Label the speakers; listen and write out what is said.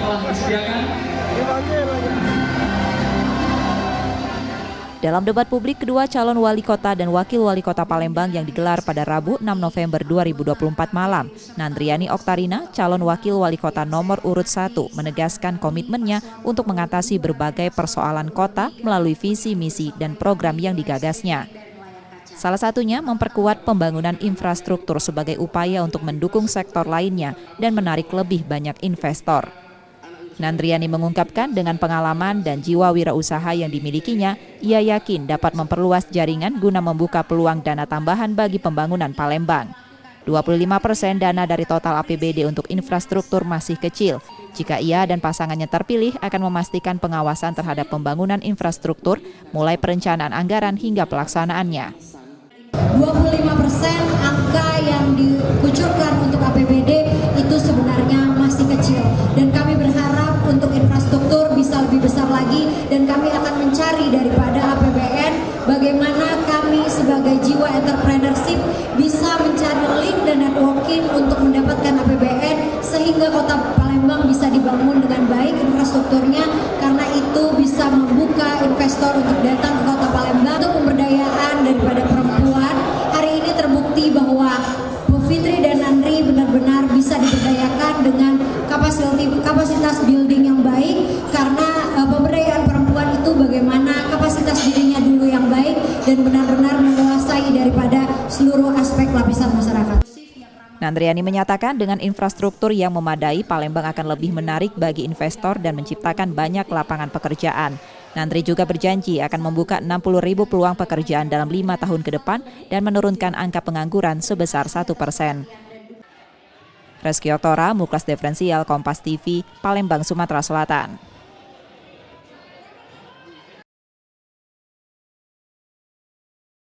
Speaker 1: telah disediakan.
Speaker 2: Dalam debat publik kedua calon wali kota dan wakil wali kota Palembang yang digelar pada Rabu 6 November 2024 malam, Nandriani Oktarina, calon wakil wali kota nomor urut 1, menegaskan komitmennya untuk mengatasi berbagai persoalan kota melalui visi, misi, dan program yang digagasnya. Salah satunya memperkuat pembangunan infrastruktur sebagai upaya untuk mendukung sektor lainnya dan menarik lebih banyak investor. Nandriani mengungkapkan dengan pengalaman dan jiwa wirausaha yang dimilikinya, ia yakin dapat memperluas jaringan guna membuka peluang dana tambahan bagi pembangunan Palembang. 25% dana dari total APBD untuk infrastruktur masih kecil. Jika ia dan pasangannya terpilih akan memastikan pengawasan terhadap pembangunan infrastruktur, mulai perencanaan anggaran hingga pelaksanaannya.
Speaker 3: 25% angka yang dikucurkan untuk APBD itu sebenarnya masih kecil dan kami berharap untuk infrastruktur bisa lebih besar lagi dan kami akan mencari daripada APBN bagaimana kami sebagai jiwa entrepreneurship bisa mencari link dan networking untuk mendapatkan APBN sehingga kota Palembang bisa dibangun dengan baik infrastrukturnya karena itu bisa membuka investor untuk datang ke kota Palembang untuk pemberdayaan daripada perempuan. Hari ini terbukti bahwa Bu Fitri dan Nandri benar-benar bisa diberdayakan dengan kapasitas building yang baik karena pemberdayaan perempuan itu bagaimana kapasitas dirinya dulu yang baik dan benar-benar menguasai daripada seluruh aspek lapisan masyarakat.
Speaker 2: Nandriani menyatakan dengan infrastruktur yang memadai, Palembang akan lebih menarik bagi investor dan menciptakan banyak lapangan pekerjaan. Nandri juga berjanji akan membuka 60.000 peluang pekerjaan dalam 5 tahun ke depan dan menurunkan angka pengangguran sebesar 1%. Reski Oktora, Muklas Diferensial, Kompas TV, Palembang, Sumatera Selatan.